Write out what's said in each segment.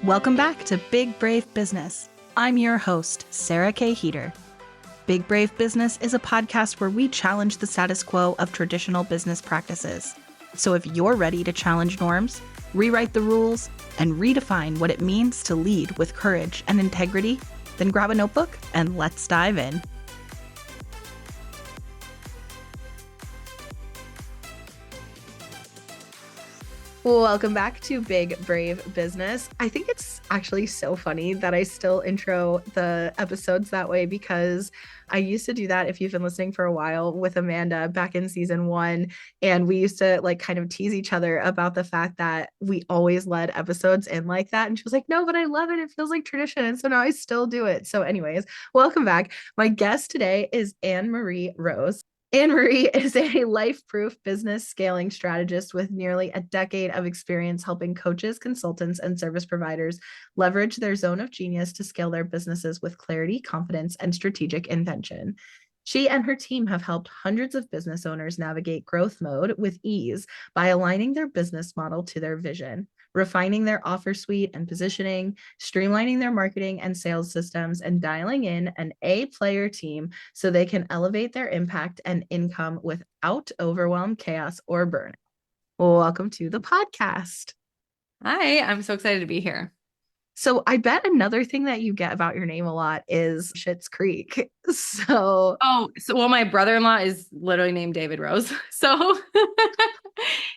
Welcome back to Big Brave Business. I'm your host, Sarah K. Heater. Big Brave Business is a podcast where we challenge the status quo of traditional business practices. So if you're ready to challenge norms, rewrite the rules, and redefine what it means to lead with courage and integrity, then grab a notebook and let's dive in. Welcome back to Big Brave Business. I think it's actually so funny that I still intro the episodes that way because I used to do that, if you've been listening for a while, with Amanda back in season 1. And we used to kind of tease each other about the fact that we always led episodes in like that. And she was like, no, but I love it. It feels like tradition. And so now I still do it. So anyways, welcome back. My guest today is AnnMarie Rose. AnnMarie is a life-proof business scaling strategist with nearly a decade of experience helping coaches, consultants, and service providers leverage their zone of genius to scale their businesses with clarity, confidence, and strategic intention. She and her team have helped hundreds of business owners navigate growth mode with ease by aligning their business model to their vision, refining their offer suite and positioning, streamlining their marketing and sales systems, and dialing in an A-player team so they can elevate their impact and income without overwhelm, chaos, or burnout. Welcome to the podcast. Hi, I'm so excited to be here. So I bet another thing that you get about your name a lot is Schitt's Creek. So my brother-in-law is literally named David Rose. So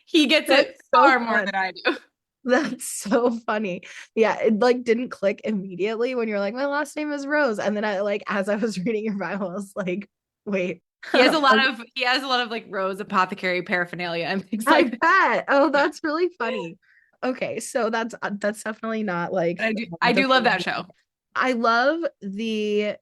he gets it far more than I do. That's so funny. Yeah, it didn't click immediately when you're like, my last name is Rose. And then as I was reading your bio, I was like, wait. He has a lot of Rose apothecary paraphernalia. I'm excited. I bet. Oh, that's really funny. Okay, so that's definitely not I do love that show. I love a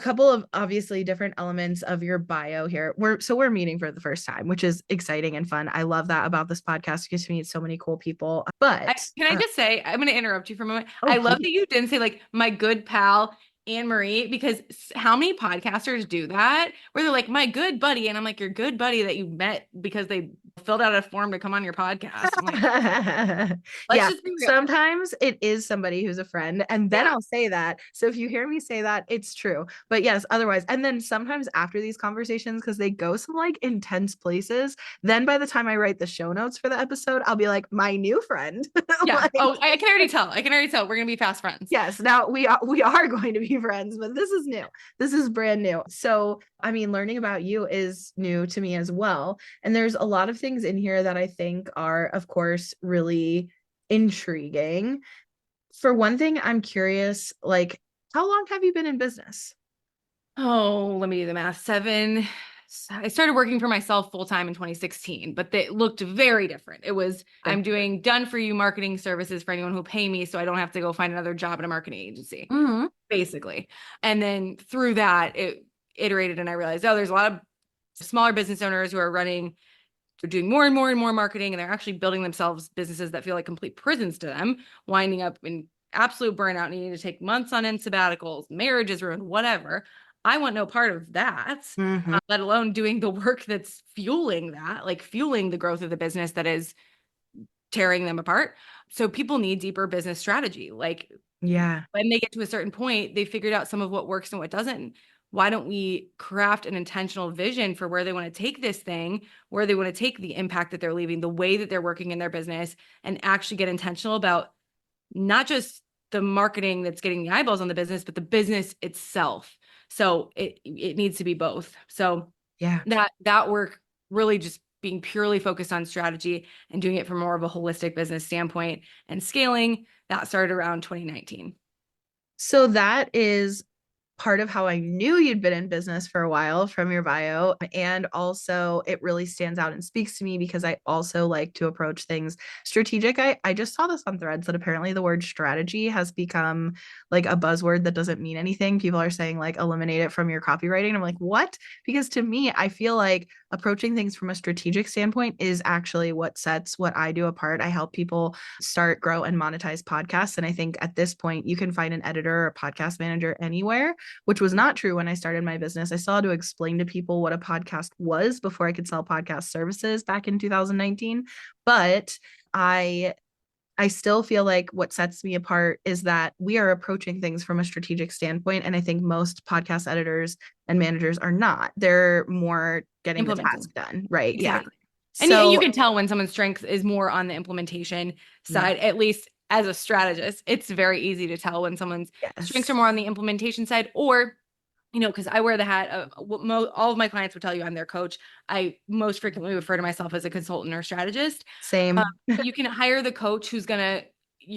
couple of obviously different elements of your bio here. We're meeting for the first time, which is exciting and fun. I love that about this podcast. You get to meet so many cool people. But can I just say, I'm going to interrupt you for a moment. I love that you didn't say my good pal AnnMarie, because how many podcasters do that where they're like, my good buddy, and I'm like, your good buddy that you met because they filled out a form to come on your podcast. Yeah, sometimes it is somebody who's a friend, and then I'll say that. So if you hear me say that, it's true. But yes, otherwise, and then sometimes after these conversations, because they go some intense places, then by the time I write the show notes for the episode, I'll be like, my new friend. Yeah. I can already tell. We're gonna be fast friends. Yes. Now we are going to be friends, but this is new. This is brand new. So, learning about you is new to me as well. And there's a lot of things in here that I think are, of course, really intriguing. For one thing, I'm curious, how long have you been in business? Oh, let me do the math. I started working for myself full-time in 2016, but it looked very different. It was, I'm doing done-for-you marketing services for anyone who pay me so I don't have to go find another job at a marketing agency, basically. And then through that, it iterated and I realized, there's a lot of smaller business owners who are they're doing more and more and more marketing, and they're actually building themselves businesses that feel like complete prisons to them, winding up in absolute burnout, needing to take months on end sabbaticals, marriage is ruined, whatever. I want no part of that, let alone doing the work that's fueling that, fueling the growth of the business that is tearing them apart. So people need deeper business strategy. When they get to a certain point, they figured out some of what works and what doesn't. Why don't we craft an intentional vision for where they want to take this thing, where they want to take the impact that they're leaving, the way that they're working in their business, and actually get intentional about not just the marketing that's getting the eyeballs on the business, but the business itself. So it needs to be both. So that work really just being purely focused on strategy and doing it from more of a holistic business standpoint and scaling, that started around 2019. So that is part of how I knew you'd been in business for a while from your bio. And also it really stands out and speaks to me because I also like to approach things strategic. I just saw this on Threads that apparently the word strategy has become a buzzword that doesn't mean anything. People are saying eliminate it from your copywriting. I'm like, what? Because to me, I feel like approaching things from a strategic standpoint is actually what sets what I do apart. I help people start, grow, and monetize podcasts. And I think at this point, you can find an editor or a podcast manager anywhere, which was not true when I started my business. I still had to explain to people what a podcast was before I could sell podcast services back in 2019. But I still feel like what sets me apart is that we are approaching things from a strategic standpoint. And I think most podcast editors and managers are not. They're more getting the Implementing. task done. Right. Yeah. Exactly. And you So, can tell when someone's strength is more on the implementation yeah. side, at least as a strategist. It's very easy to tell when someone's strengths are Yes. more on the implementation side, or, because I wear the hat of all of my clients would tell you I'm their coach. I most frequently refer to myself as a consultant or strategist. Um, Same. you can hire the coach you're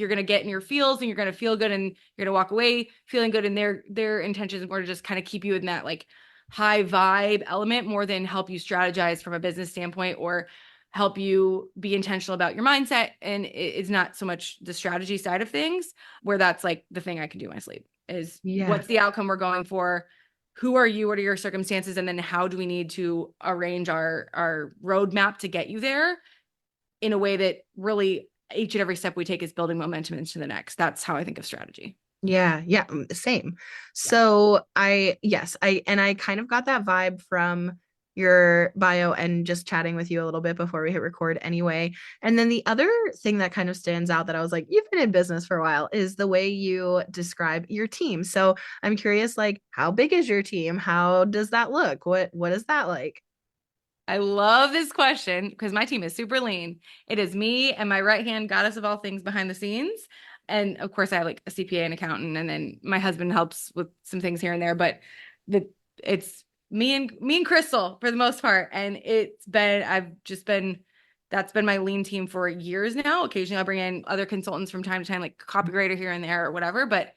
gonna get in your feels and you're gonna feel good and you're gonna walk away feeling good, and their intentions were to just kind of keep you in that like high vibe element more than help you strategize from a business standpoint or help you be intentional about your mindset. And it's not so much the strategy side of things, where that's like the thing I can do in my sleep is Yeah. what's the outcome we're going for, who are you, what are your circumstances, and then how do we need to arrange our roadmap to get you there in a way that really each and every step we take is building momentum into the next. That's how I think of strategy. Yeah, yeah, same. Yeah. So yes, I kind of got that vibe from your bio and just chatting with you a little bit before we hit record anyway. And then the other thing that kind of stands out that I was like, you've been in business for a while is the way you describe your team. So I'm curious, like, how big is your team? How does that look? What is that like? I love this question because my team is super lean. It is me and my right hand goddess of all things behind the scenes. And of course, I have like a CPA and accountant, and then my husband helps with some things here and there. But the it's me and Crystal for the most part. And that's been my lean team for years now. Occasionally I'll bring in other consultants from time to time, like copywriter here and there or whatever. But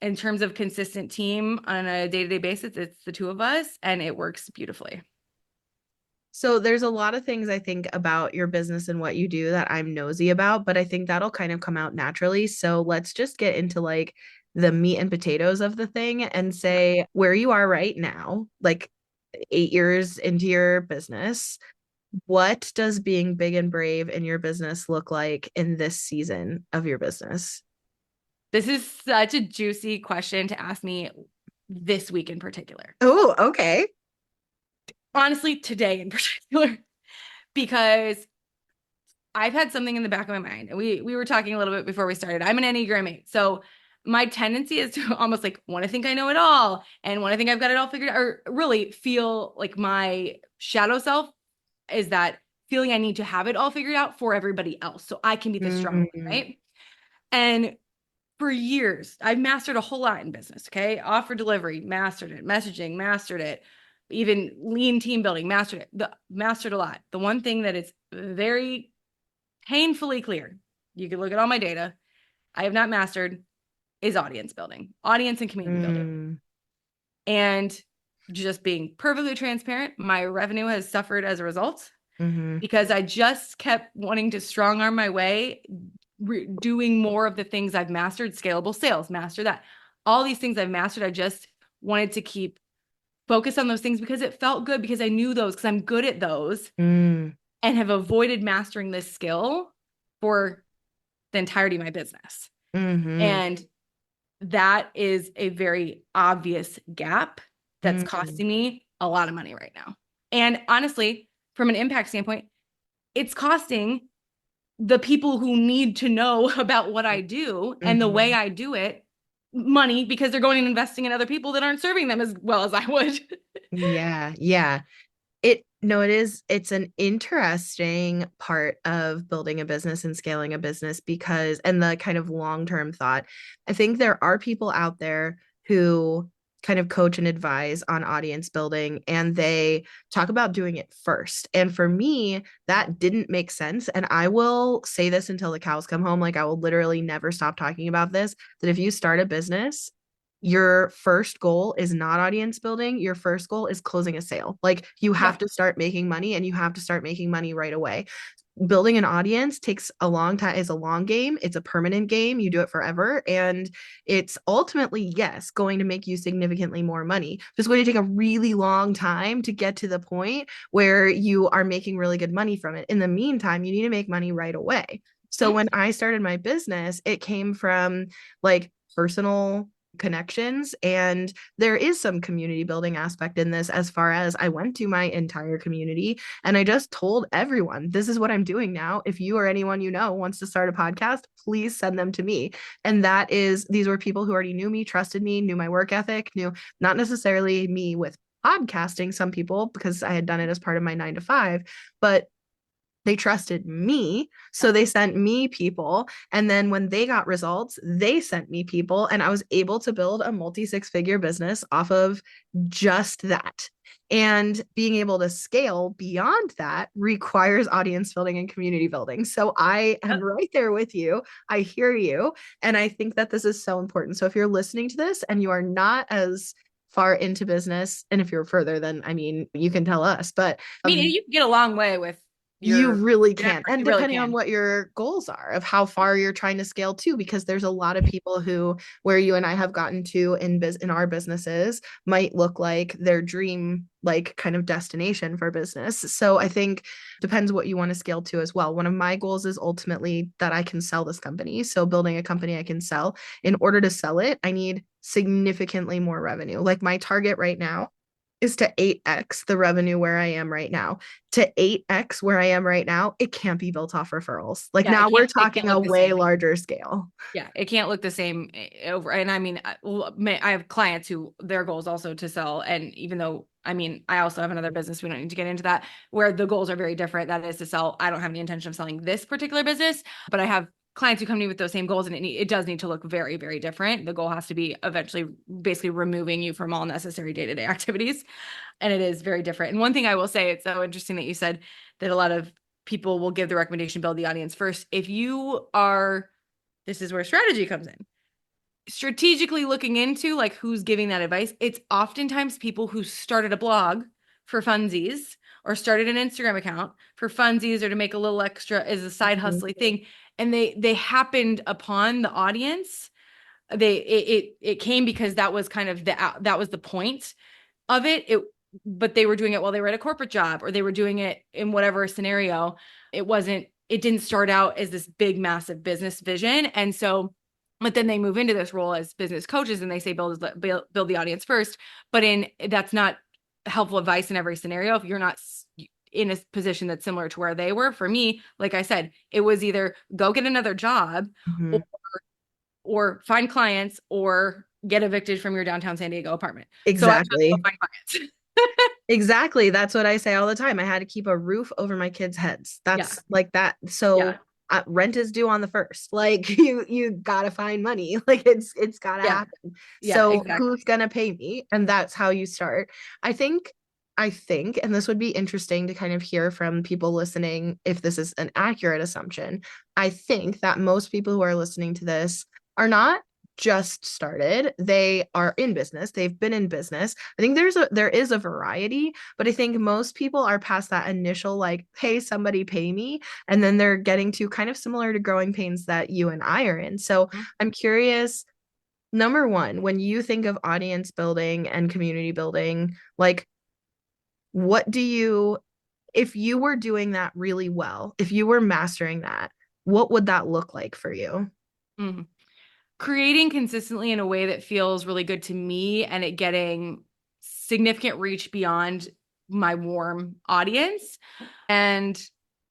in terms of consistent team on a day-to-day basis, it's the two of us and it works beautifully. So there's a lot of things I think about your business and what you do that I'm nosy about, but I think that'll kind of come out naturally. So let's just get into like the meat and potatoes of the thing and Yeah. say where you are right now, like 8 years into your business. What does being big and brave in your business look like in this season of your business? This is such a juicy question to ask me this week in particular. Oh, okay. Honestly, today in particular, because I've had something in the back of my mind. And we were talking a little bit before we started. I'm an Enneagram 8. So my tendency is to almost like want to think I know it all and want to think I've got it all figured out, or really feel like my shadow self is that feeling I need to have it all figured out for everybody else so I can be the strong one, Mm, right? And for years, I've mastered a whole lot in business. Okay. Offer delivery, mastered it. Messaging, mastered it. Even lean team building, mastered it. Mastered a lot. The one thing that is very painfully clear, you can look at all my data, I have not mastered is audience building, audience and community building. mm, And just being perfectly transparent, my revenue has suffered as a result mhm, because I just kept wanting to strong arm my way, doing more of the things I've mastered, scalable sales, master that. All these things I've mastered, I just wanted to keep focused on those things because it felt good, because I knew those, because I'm good at those, mm, and have avoided mastering this skill for the entirety of my business. mhm, And that is a very obvious gap that's mm, costing me a lot of money right now. And honestly, from an impact standpoint, it's costing the people who need to know about what I do and the way mhm. I do it money, because they're going and investing in other people that aren't serving them as well as I would. Yeah, yeah. It's an interesting part of building a business and scaling a business because, and the kind of long-term thought, I think there are people out there who kind of coach and advise on audience building and they talk about doing it first. And for me, that didn't make sense. And I will say this until the cows come home. Like I will literally never stop talking about this, that if you start a business, your first goal is not audience building. Your first goal is closing a sale. Like you have Yeah. to start making money and you have to start making money right away. Building an audience takes a long time, is a long game. It's a permanent game. You do it forever. And it's ultimately, yes, going to make you significantly more money. It's going to take a really long time to get to the point where you are making really good money from it. In the meantime, you need to make money right away. So Mhm. when I started my business, it came from like personal connections. And there is some community building aspect in this, as far as I went to my entire community and I just told everyone, this is what I'm doing now. If you or anyone you know wants to start a podcast, please send them to me. And these were people who already knew me, trusted me, knew my work ethic, knew not necessarily me with podcasting, some people, because I had done it as part of my 9 to 5, but they trusted me. So they sent me people. And then when they got results, they sent me people. And I was able to build a multi-6-figure business off of just that. And being able to scale beyond that requires audience building and community building. So I am right there with you. I hear you. And I think that this is so important. So if you're listening to this and you are not as far into business, and if you're further, then I mean, you can tell us, but I mean, you can get a long way with you really your can. effort. And You really depending on can. what your goals are of how far you're trying to scale to, because there's a lot of people who, where you and I have gotten to in our businesses, might look like their dream, like kind of destination for business. So I think depends what you want to scale to as well. One of my goals is ultimately that I can sell this company. So building a company I can sell. In order to sell it, I need significantly more revenue. Like my target right now is to 8x the revenue where I am right now. To 8x where I am right now, it can't be built off referrals. Like Yeah, now we're it can't talking a look the way same. larger scale. Yeah, it can't look the same over. And I mean, I have clients who their goal is also to sell. And even though, I mean, I also have another business, we don't need to get into that, where the goals are very different. That is to sell. I don't have any intention of selling this particular business, but I have clients who come to me with those same goals, and it does need to look very, very different. The goal has to be eventually basically removing you from all necessary day-to-day activities. And it is very different. And one thing I will say, it's so interesting that you said that a lot of people will give the recommendation, build the audience first. If you are, this is where strategy comes in. Strategically looking into like who's giving that advice, it's oftentimes people who started a blog for funsies or started an Instagram account for funsies or to make a little extra as a side hustly thing. And they happened upon the audience. It came because that was kind of that was the point of it. But they were doing it while they were at a corporate job, or they were doing it in whatever scenario. It didn't start out as this big, massive business vision. And so, but then they move into this role as business coaches and they say, build the audience first. But that's not helpful advice in every scenario. If you're not in a position that's similar to where they were, for me, like I said, it was either go get another job Mm-hmm. or find clients or get evicted from your downtown San Diego apartment. So I chose to go Exactly. find clients. Exactly. That's what I say all the time. I had to keep a roof over my kids' heads. Yeah. That's like that. Yeah. So rent is due on the first. Like you gotta find money. Like it's gotta Yeah. happen. Yeah, So exactly. who's gonna pay me? And that's how you start. I think, and this would be interesting to kind of hear from people listening if this is an accurate assumption. I think that most people who are listening to this are not just started. They are in business. They've been in business. I think there is a variety, but I think most people are past that initial like, hey, somebody pay me. And then they're getting to kind of similar to growing pains that you and I are in. So I'm curious, number one, when you think of audience building and community building, like what do you, if you were doing that really well, if you were mastering that, what would that look like for you? Mhm. Creating consistently in a way that feels really good to me and it getting significant reach beyond my warm audience. And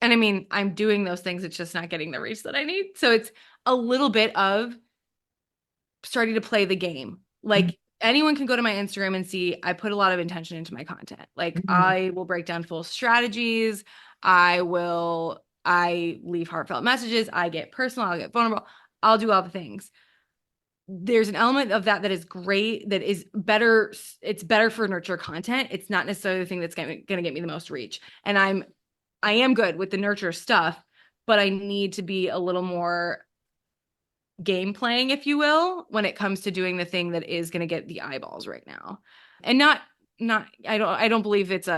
I mean, I'm doing those things. It's just not getting the reach that I need. So it's a little bit of starting to play the game. Like anyone can go to my Instagram and see I put a lot of intention into my content. Like Mhm. I will break down full strategies. I leave heartfelt messages. I get personal. I'll get vulnerable. I'll do all the things. There's an element of that is great, that is better. It's better for nurture content. It's not necessarily the thing that's going to get me the most reach. And I am good with the nurture stuff, but I need to be a little more game playing, if you will, when it comes to doing the thing that is going to get the eyeballs right now. And not I don't believe it's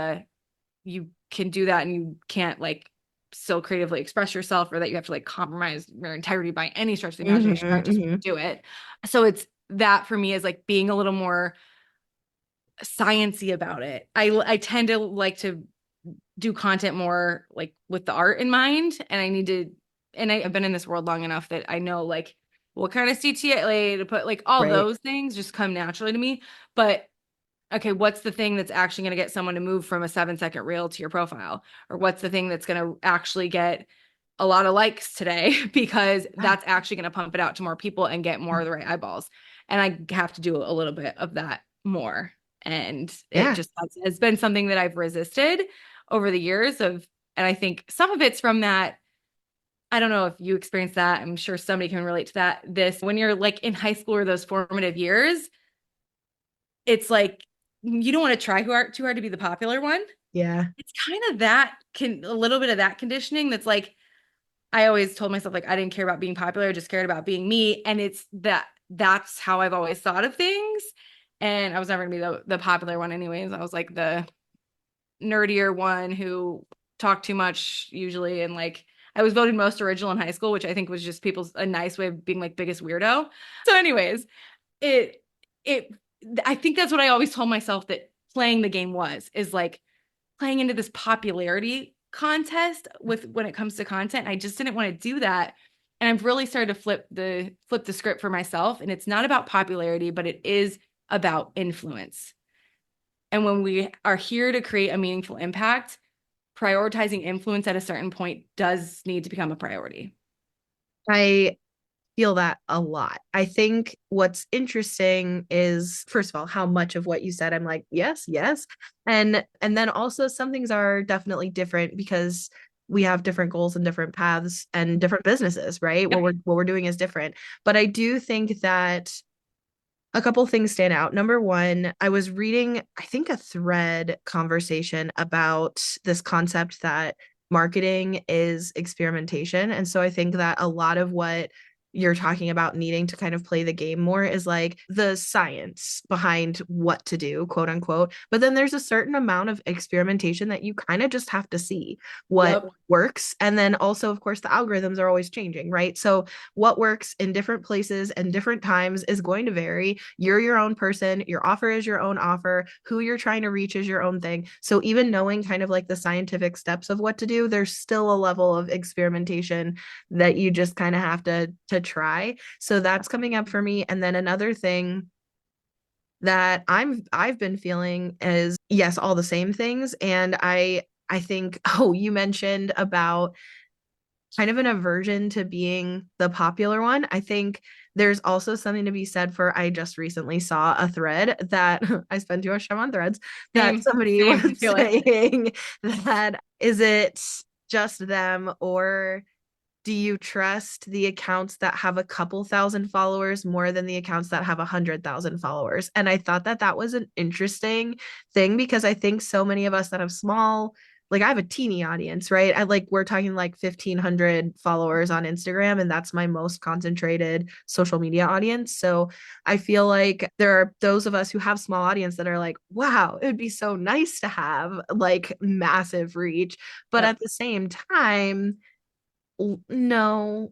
you can do that and you can't like still creatively express yourself, or that you have to like compromise your integrity by any stretch of the imagination. I just Mhm. do it. So it's that for me is like being a little more sciency about it. I tend to like to do content more like with the art in mind, and I've been in this world long enough that I know like what kind of CTA to put, like all Right. those things just come naturally to me. But okay, what's the thing that's actually going to get someone to move from a 7-second reel to your profile? Or what's the thing that's going to actually get a lot of likes today because that's actually going to pump it out to more people and get more of the right eyeballs. And I have to do a little bit of that more. And it Yeah. just has been something that I've resisted over the years and I think some of it's from that. I don't know if you experience that. I'm sure somebody can relate to that. This, when you're like in high school or those formative years, it's like you don't want to try too hard to be the popular one. Yeah. It's kind of a little bit of that conditioning that's like, I always told myself like I didn't care about being popular, I just cared about being me. And that's how I've always thought of things. And I was never gonna be the popular one anyways. I was like the nerdier one who talked too much usually. And like I was voted most original in high school, which I think was just people's a nice way of being like biggest weirdo. So, anyways, it it I think that's what I always told myself that playing the game is like playing into this popularity contest with when it comes to content. I just didn't want to do that. And I've really started to flip the script for myself. And it's not about popularity, but it is about influence. And when we are here to create a meaningful impact, prioritizing influence at a certain point does need to become a priority. I feel that a lot. I think what's interesting is, first of all, how much of what you said I'm like, yes, yes. And then also some things are definitely different because we have different goals and different paths and different businesses, right? Yep. What we're doing is different. But I do think that a couple things stand out. Number one, I was reading, I think, a thread conversation about this concept that marketing is experimentation. And so I think that a lot of what you're talking about needing to kind of play the game more is like the science behind what to do, quote unquote. But then there's a certain amount of experimentation that you kind of just have to see what Yep. works. And then also, of course, the algorithms are always changing, right? So what works in different places and different times is going to vary. You're your own person. Your offer is your own offer. Who you're trying to reach is your own thing. So even knowing kind of like the scientific steps of what to do, there's still a level of experimentation that you just kind of have to try. So that's coming up for me. And then another thing that I've been feeling is yes, all the same things. And I think, oh, you mentioned about kind of an aversion to being the popular one. I think there's also something to be said for I just recently saw a thread that I spend too much time on threads that somebody was Same feeling. saying that is it just them or do you trust the accounts that have a couple thousand followers more than the accounts that have 100,000 followers? And I thought that that was an interesting thing because I think so many of us that have small, like I have a teeny audience, right? I like, we're talking like 1,500 followers on Instagram, and that's my most concentrated social media audience. So I feel like there are those of us who have small audience that are like, wow, it would be so nice to have like massive reach. But Yep. at the same time, no.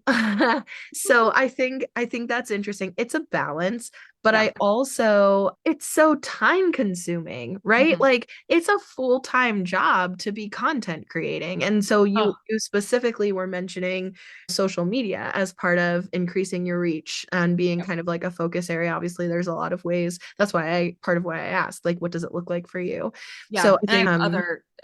So I think that's interesting. It's a balance, but Yeah. I also it's so time consuming, right? Mhm. Like it's a full-time job to be content creating. And so you Oh, you specifically were mentioning social media as part of increasing your reach and being yep. kind of like a focus area. Obviously, there's a lot of ways. That's why I part of why I asked, like, what does it look like for you? Yeah. So I And I think have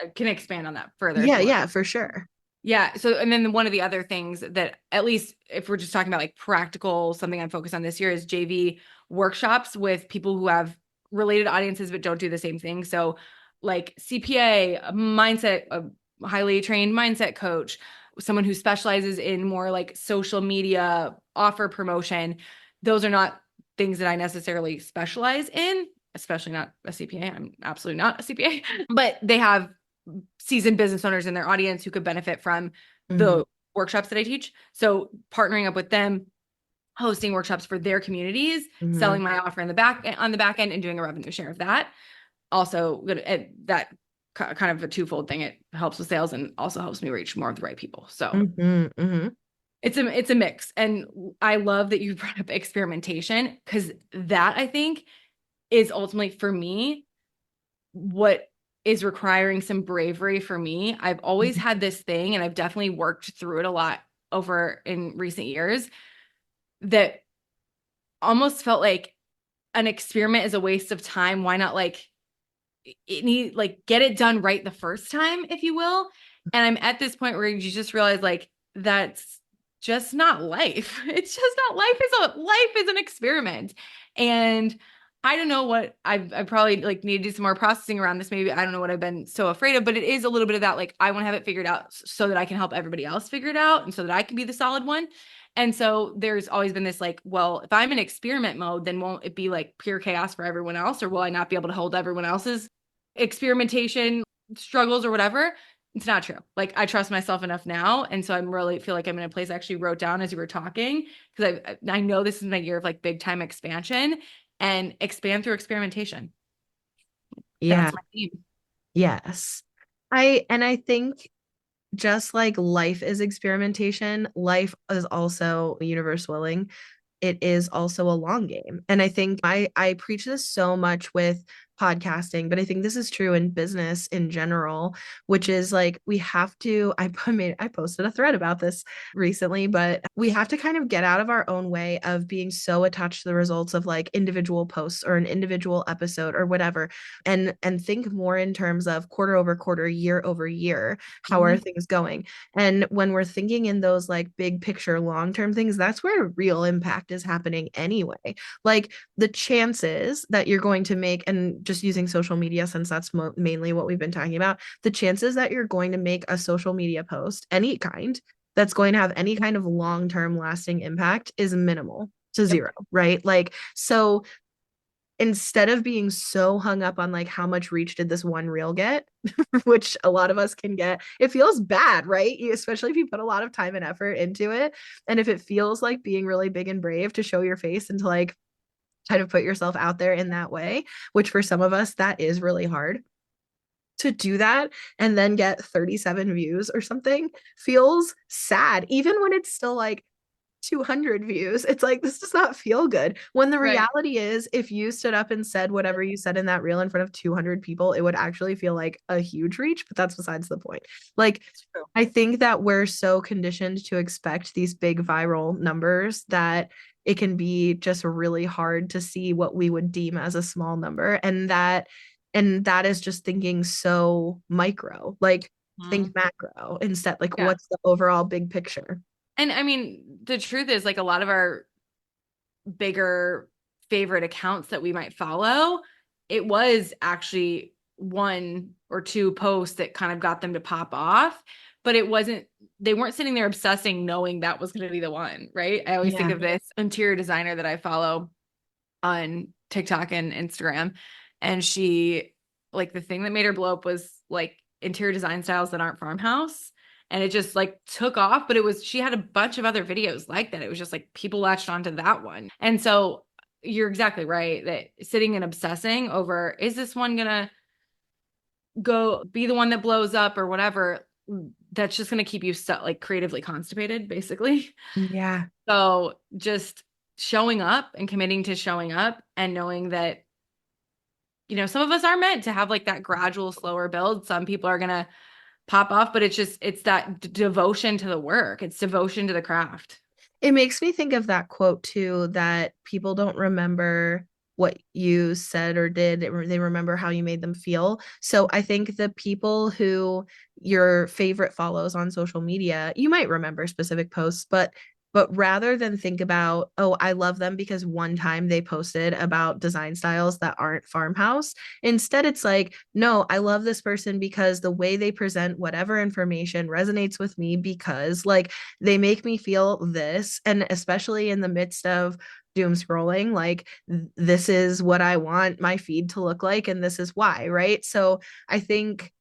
I can expand on that further if yeah, you want. yeah, for sure. Yeah. So, and then one of the other things that, at least if we're just talking about like practical, something I'm focused on this year is JV workshops with people who have related audiences but don't do the same thing. So, like CPA, a mindset, a highly trained mindset coach, someone who specializes in more like social media offer promotion. Those are not things that I necessarily specialize in, especially not a CPA. I'm absolutely not a CPA, but they have seasoned business owners in their audience who could benefit from Mhm. the workshops that I teach. So partnering up with them, hosting workshops for their communities, Mhm. selling my offer in the back on the back end and doing a revenue share of that. Also that kind of a twofold thing. It helps with sales and also helps me reach more of the right people. So Mhm. Mhm. it's a mix. And I love that you brought up experimentation because that I think is ultimately for me what is requiring some bravery for me. I've always Mhm. had this thing, and I've definitely worked through it a lot over in recent years, that almost felt like an experiment is a waste of time. Why not like get it done right the first time, if you will? And I'm at this point where you just realize like that's just not life. It's just not life is an experiment. And I don't know what I probably like need to do some more processing around this. Maybe I don't know what I've been so afraid of, but it is a little bit of that. Like I want to have it figured out so that I can help everybody else figure it out and so that I can be the solid one. And so there's always been this like, well, if I'm in experiment mode, then won't it be like pure chaos for everyone else? Or will I not be able to hold everyone else's experimentation struggles or whatever? It's not true. Like I trust myself enough now. And so I'm really feel like I'm in a place I actually wrote down as you were talking, because I know this is my year of like big time expansion and expand through experimentation. Yeah. That's my theme. Yes. I think just like life is experimentation, life is also, universe willing, it is also a long game. And I think I preach this so much with podcasting, but I think this is true in business in general, which is like we have to, I posted a thread about this recently, but we have to kind of get out of our own way of being so attached to the results of like individual posts or an individual episode or whatever, and think more in terms of quarter over quarter, year over year, how are things going? And when we're thinking in those like big picture, long term things, that's where real impact is happening anyway. Like the chances that you're going to make, and just using social media since that's mainly what we've been talking about, the chances that you're going to make a social media post, any kind, that's going to have any kind of long term lasting impact is minimal to zero, right? Like, so instead of being so hung up on like how much reach did this one reel get, which a lot of us can get, it feels bad, right? Especially if you put a lot of time and effort into it. And if it feels like being really big and brave to show your face and to like kind of put yourself out there in that way, which for some of us, that is really hard. To do that and then get 37 views or something feels sad, even when it's still like 200 views. It's like, this does not feel good. When the Right. reality is, if you stood up and said whatever you said in that reel in front of 200 people, it would actually feel like a huge reach, but that's besides the point. Like, I think that we're so conditioned to expect these big viral numbers that it can be just really hard to see what we would deem as a small number. And that is just thinking so micro, like think macro instead, like Yeah. what's the overall big picture? And I mean, the truth is like a lot of our bigger favorite accounts that we might follow, it was actually one or two posts that kind of got them to pop off, but they weren't sitting there obsessing knowing that was going to be the one, right? I always think of this interior designer that I follow on TikTok and Instagram, and she, like, the thing that made her blow up was like interior design styles that aren't farmhouse. And it just like took off, but she had a bunch of other videos like that. It was just like people latched onto that one. And so you're exactly right that sitting and obsessing over, is this one gonna go be the one that blows up or whatever, that's just gonna keep you like creatively constipated, basically. Yeah. So just showing up and committing to showing up and knowing that, some of us are meant to have like that gradual, slower build. Some people are gonna pop off, but it's that devotion to the work. It's devotion to the craft. It makes me think of that quote too, that people don't remember what you said or did. They remember how you made them feel. So I think the people who your favorite follows on social media, you might remember specific posts, but rather than think about, oh, I love them because one time they posted about design styles that aren't farmhouse, instead it's like, no, I love this person because the way they present whatever information resonates with me, because like they make me feel this. And especially in the midst of doom scrolling, like this is what I want my feed to look like and this is why, right? So I think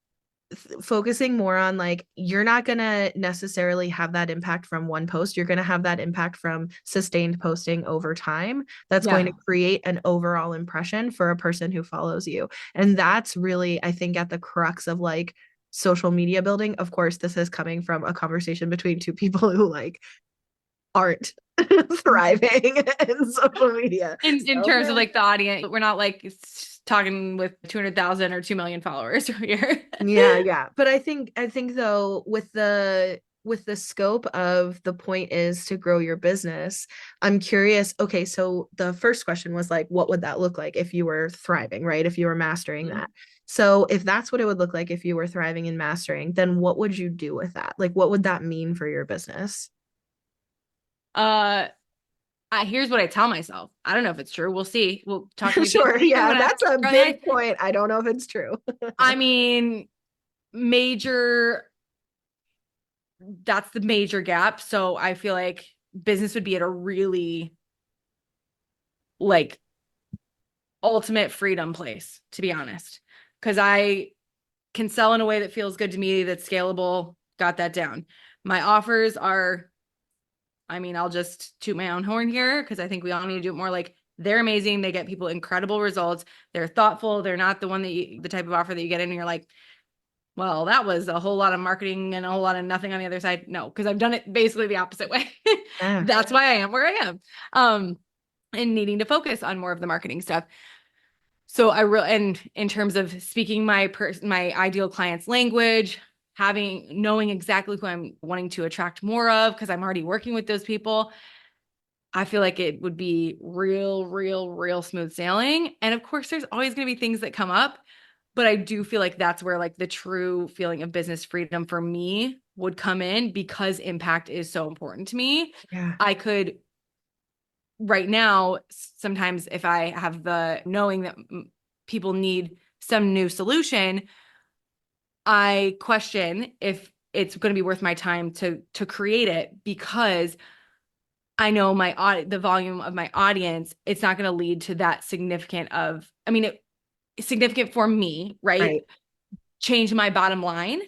focusing more on like, you're not going to necessarily have that impact from one post, you're going to have that impact from sustained posting over time that's going to create an overall impression for a person who follows you. And that's really, I think, at the crux of like social media building. Of course, this is coming from a conversation between two people who like aren't thriving in social media In terms of like the audience, we're not like talking with 200,000 or 2 million followers here. Yeah. But I think though, with the with the scope of the point is to grow your business, I'm curious. Okay, so the first question was like, what would that look like if you were thriving, right? If you were mastering that. So if that's what it would look like if you were thriving and mastering, then what would you do with that? Like, what would that mean for your business? Uh, here's what I tell myself. I don't know if it's true. We'll see. We'll talk to me Sure. Yeah, when I that's a run the big point. I don't know if it's true. I mean, major, that's the major gap. So I feel like business would be at a really like ultimate freedom place, to be honest. Because I can sell in a way that feels good to me, that's scalable, got that down. My offers are, I mean, I'll just toot my own horn here because I think we all need to do it more. Like, they're amazing. They get people incredible results. They're thoughtful. They're not the one that the type of offer that you get in and you're like, well, that was a whole lot of marketing and a whole lot of nothing on the other side. No, because I've done it basically the opposite way. Yeah. That's why I am where I am. And needing to focus on more of the marketing stuff. So and in terms of speaking my ideal client's language, knowing exactly who I'm wanting to attract more of, because I'm already working with those people, I feel like it would be real smooth sailing. And of course, there's always going to be things that come up, but I do feel like that's where like the true feeling of business freedom for me would come in, because impact is so important to me. Yeah. I could right now, sometimes if I have the knowing that people need some new solution, I question if it's going to be worth my time to create it, because I know the volume of my audience, it's not going to lead to that significant of, I mean, significant for me, right? Right. Change my bottom line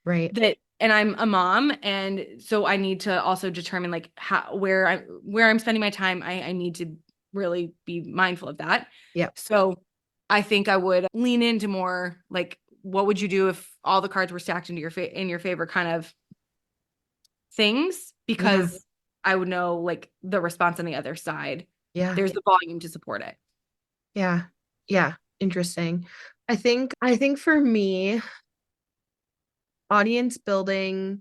Right. and I'm a mom. And so I need to also determine like where I'm spending my time. I need to really be mindful of that. Yep. So I think I would lean into more like, what would you do if all the cards were stacked into in your favor kind of things, Yeah. because I would know like the response on the other side. Yeah. There's the volume to support it. Yeah. Yeah. Interesting. I think for me, audience building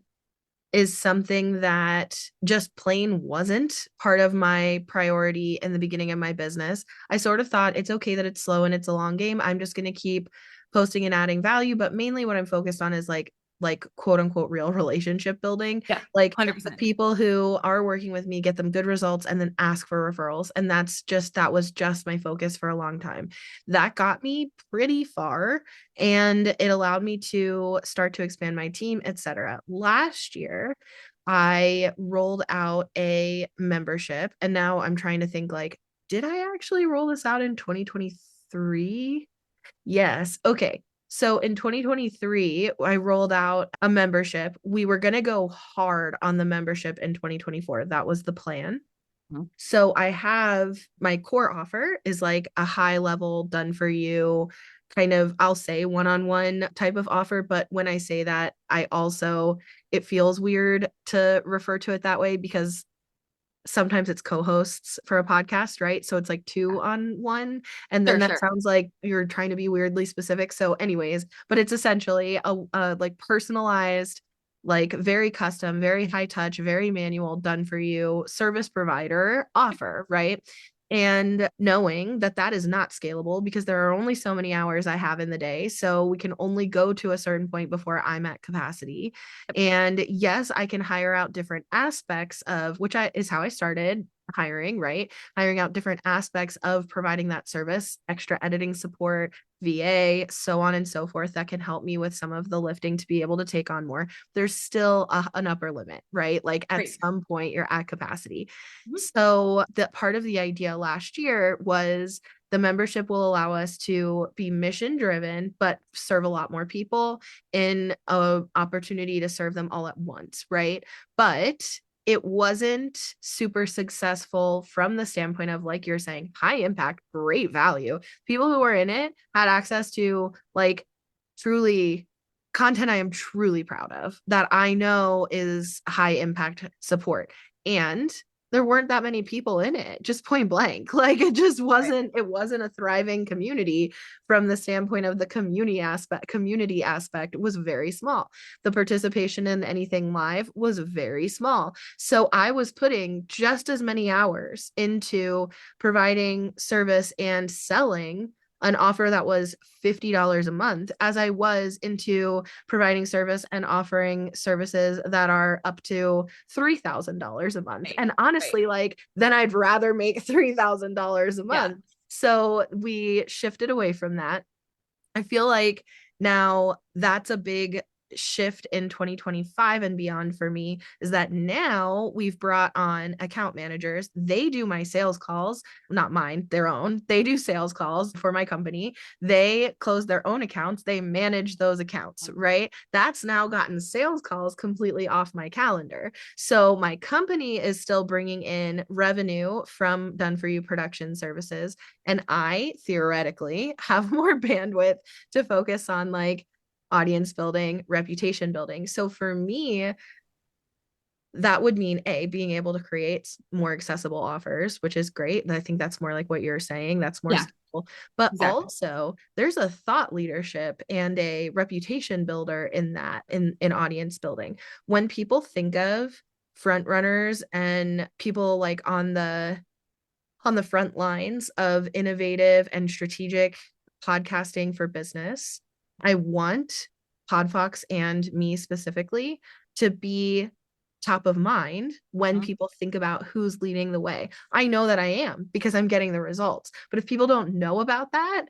is something that just plain wasn't part of my priority in the beginning of my business. I sort of thought it's okay that it's slow and it's a long game. I'm just going to keep posting and adding value, but mainly what I'm focused on is like quote unquote real relationship building. Yeah, Like the 100%. people who are working with me, get them good results and then ask for referrals. And that was just my focus for a long time. That got me pretty far and it allowed me to start to expand my team, etc. Last year, I rolled out a membership and now I'm trying to think like, did I actually roll this out in 2023? Yes. Okay. So in 2023, I rolled out a membership. We were going to go hard on the membership in 2024. That was the plan. Mhm. So I have my core offer is like a high level done for you kind of, I'll say one-on-one type of offer. But when I say that, it feels weird to refer to it that way because sometimes it's co-hosts for a podcast, right? So it's like two on one. And then Sure, that sure. sounds like you're trying to be weirdly specific. So, anyways, but it's essentially a like personalized, like very custom, very high touch, very manual, done for you service provider offer, right? And knowing that that is not scalable because there are only so many hours I have in the day. So we can only go to a certain point before I'm at capacity. And yes, I can hire out different aspects of is how I started hiring, right? Hiring out different aspects of providing that service, extra editing support, VA, so on and so forth, that can help me with some of the lifting to be able to take on more. There's still an upper limit, right? Like at Great. some point, you're at capacity. Mhm. So that part of the idea last year was the membership will allow us to be mission driven, but serve a lot more people in a opportunity to serve them all at once, right? But it wasn't super successful from the standpoint of, like you're saying, high impact, great value. People who were in it had access to like truly content I am truly proud of that I know is high impact support. And there weren't that many people in it, just point blank. Like Right. it wasn't a thriving community from the standpoint of the community aspect was very small. The participation in anything live was very small. So I was putting just as many hours into providing service and selling an offer that was $50 a month as I was into providing service and offering services that are up to $3,000 a month. Right. And Right. honestly, like, then I'd rather make $3,000 a Yeah. month. So we shifted away from that. I feel like now that's a big shift in 2025 and beyond for me is that now we've brought on account managers. They do my sales calls, not mine, their own. They do sales calls for my company. They close their own accounts. They manage those accounts, right? That's now gotten sales calls completely off my calendar. So my company is still bringing in revenue from Done For You production services. And I theoretically have more bandwidth to focus on like audience building, reputation building. So for me, that would mean being able to create more accessible offers, which is great. And I think that's more like what you're saying. That's more Yeah. scalable. But Exactly. also there's a thought leadership and a reputation builder in that in audience building. When people think of front runners and people like on the front lines of innovative and strategic podcasting for business, I want Podfox and me specifically to be top of mind when Mhm. people think about who's leading the way. I know that I am because I'm getting the results. But if people don't know about that,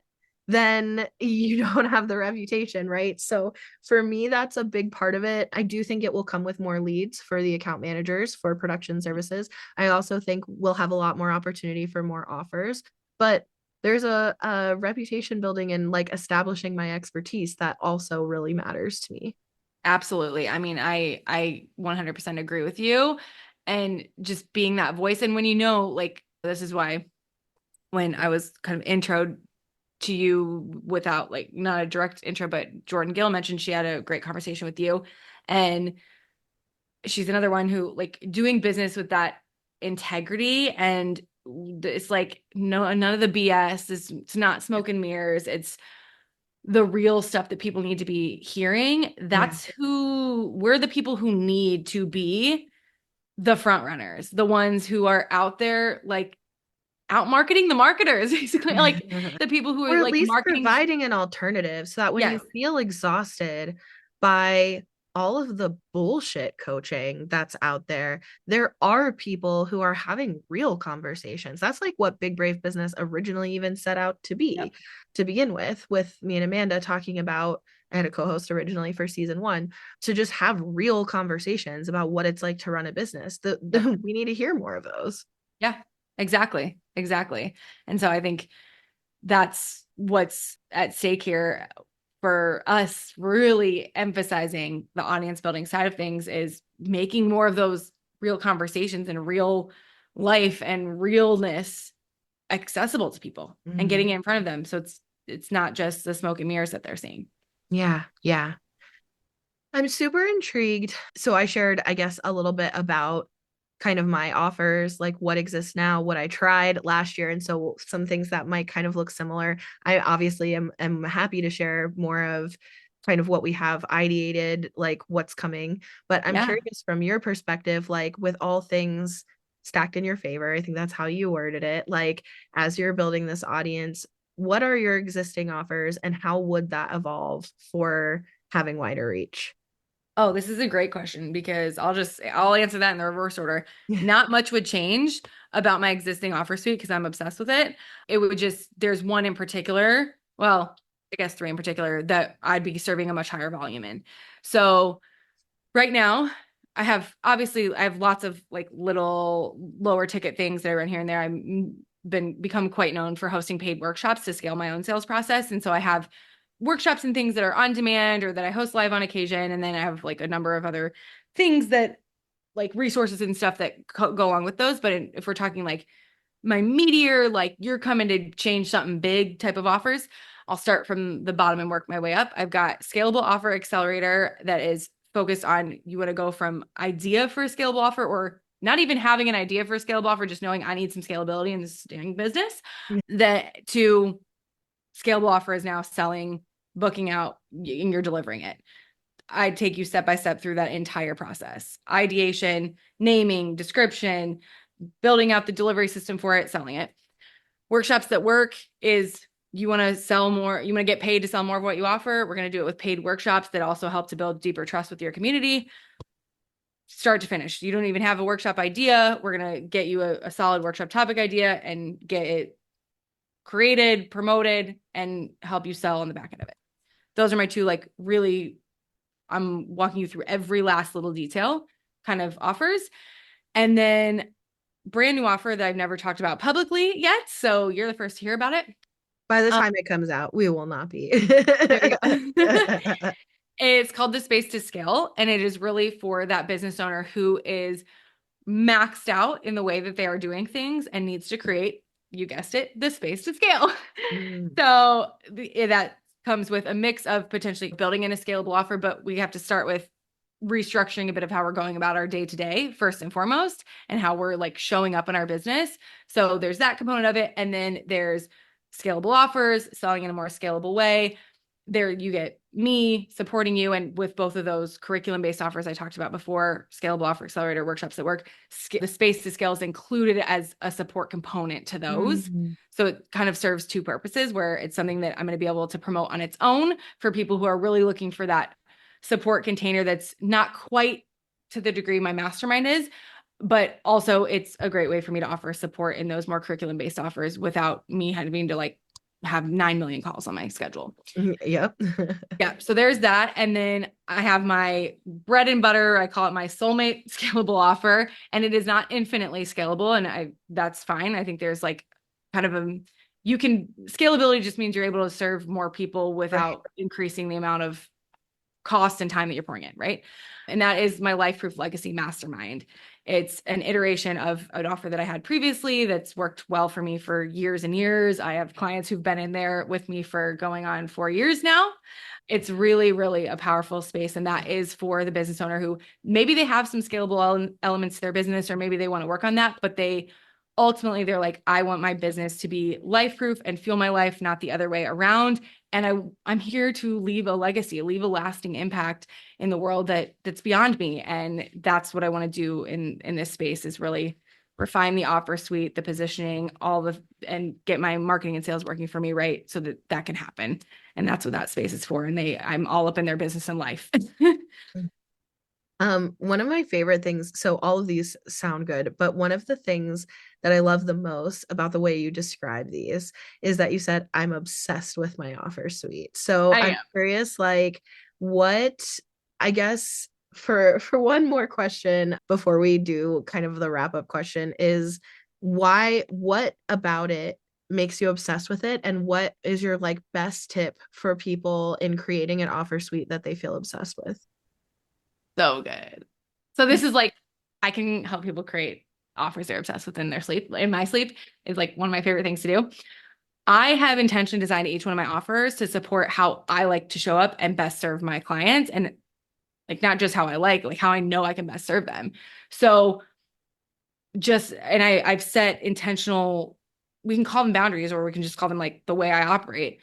then you don't have the reputation, right? So for me, that's a big part of it. I do think it will come with more leads for the account managers for production services. I also think we'll have a lot more opportunity for more offers, but there's a reputation building and like establishing my expertise that also really matters to me. Absolutely. I mean, I 100% agree with you. And just being that voice. And when you know, like, this is why when I was kind of intro to you without like not a direct intro, but Jordan Gill mentioned she had a great conversation with you. And she's another one who like doing business with that integrity and it's like no none of the BS. It's not smoke and mirrors. It's the real stuff that people need to be hearing. Yeah. That's who we're the people who need to be the front runners, the ones who are out there like out marketing the marketers, basically like the people who are Or at like least marketing. providing an alternative so that when you Yes. feel exhausted by all of the bullshit coaching that's out there, there are people who are having real conversations. That's like what Big Brave Business originally even set out to be Yep. to begin with me and Amanda talking about. I had a co-host originally for season one to just have real conversations about what it's like to run a business. Yep. We need to hear more of those. Yeah. Exactly. Exactly. And so I think that's what's at stake here for us really emphasizing the audience building side of things is making more of those real conversations and real life and realness accessible to people and Mhm. getting it in front of them. So it's not just the smoke and mirrors that they're seeing. Yeah, yeah. I'm super intrigued. So I shared, I guess, a little bit about kind of my offers, like what exists now, what I tried last year, and so some things that might kind of look similar. I obviously am happy to share more of kind of what we have ideated, like what's coming. But I'm Yeah. curious from your perspective, like with all things stacked in your favor, I think that's how you worded it. Like as you're building this audience, what are your existing offers and how would that evolve for having wider reach? Oh, this is a great question because I'll answer that in the reverse order. Not much would change about my existing offer suite because I'm obsessed with it. It would just there's one in particular, well, I guess three in particular that I'd be serving a much higher volume in. So right now, I have lots of like little lower ticket things that I run here and there. Been become quite known for hosting paid workshops to scale my own sales process. And so I have workshops and things that are on demand or that I host live on occasion. And then I have like a number of other things that like resources and stuff that go along with those. But if we're talking like my meteor, like you're coming to change something big type of offers, I'll start from the bottom and work my way up. I've got scalable offer accelerator that is focused on you want to go from idea for a scalable offer or not even having an idea for a scalable offer, just knowing I need some scalability in this dang business, Yeah. that to scalable offer is now selling, booking out, and you're delivering it. I take you step by step through that entire process. Ideation, naming, description, building out the delivery system for it, selling it. Workshops that work is you want to sell more, you want to get paid to sell more of what you offer. We're going to do it with paid workshops that also help to build deeper trust with your community. Start to finish. You don't even have a workshop idea. We're going to get you a solid workshop topic idea and get it created, promoted, and help you sell on the back end of it. Those are my two, like, really, I'm walking you through every last little detail kind of offers. And then brand new offer that I've never talked about publicly yet. So you're the first to hear about it. By the time it comes out, we will not be. There you go. It's called The Space to Scale, and it is really for that business owner who is maxed out in the way that they are doing things and needs to create, you guessed it, the space to scale. So that comes with a mix of potentially building in a scalable offer, but we have to start with restructuring a bit of how we're going about our day to day first and foremost, and how we're like showing up in our business. So there's that component of it. And then there's scalable offers, selling in a more scalable way. There you get me supporting you. And with both of those curriculum-based offers I talked about before, scalable offer accelerator, workshops that work, the space to scale is included as a support component to those. So it kind of serves two purposes, where it's something that I'm going to be able to promote on its own for people who are really looking for that support container that's not quite to the degree my mastermind is, but also it's a great way for me to offer support in those more curriculum-based offers without me having to like have 9 million calls on my schedule. Yep. Yeah. So there's that. And then I have my bread and butter. I call it my soulmate scalable offer, and it is not infinitely scalable. And that's fine. I think there's like kind of scalability just means you're able to serve more people without increasing the amount of cost and time that you're pouring in, right? And that is my Life-Proof Legacy Mastermind. It's an iteration of an offer that I had previously that's worked well for me for years and years. I have clients who've been in there with me for going on 4 years now. It's really, really a powerful space. And that is for the business owner who maybe they have some scalable elements to their business, or maybe they want to work on that, but ultimately they're like, I want my business to be life-proof and fuel my life, not the other way around. And I'm here to leave a legacy, leave a lasting impact in the world that's beyond me. And that's what I want to do in this space, is really refine the offer suite, the positioning, and get my marketing and sales working for me, right? So that can happen. And that's what that space is for. And I'm all up in their business and life. One of my favorite things, so all of these sound good, but one of the things that I love the most about the way you describe these is that you said, I'm obsessed with my offer suite. So I'm curious, like, what, I guess, for one more question before we do kind of the wrap up question, is what about it makes you obsessed with it? And what is your like best tip for people in creating an offer suite that they feel obsessed with? So good. So this is like, I can help people create offers they're obsessed with in their sleep. In my sleep is like one of my favorite things to do. I have intentionally designed each one of my offers to support how I like to show up and best serve my clients. And like, not just how I like how I know I can best serve them. So I've set intentional, we can call them boundaries, or we can just call them like the way I operate,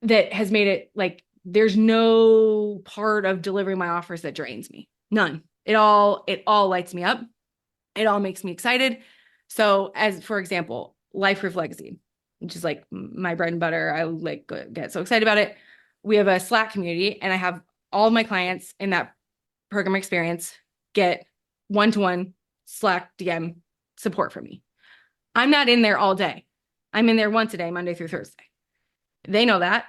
that has made it like, there's no part of delivering my offers that drains me. None. It all lights me up. It all makes me excited. So as, for example, Life-Proof Legacy, which is like my bread and butter. I like get so excited about it. We have a Slack community, and I have all of my clients in that program experience get one-to-one Slack DM support from me. I'm not in there all day. I'm in there once a day, Monday through Thursday. They know that.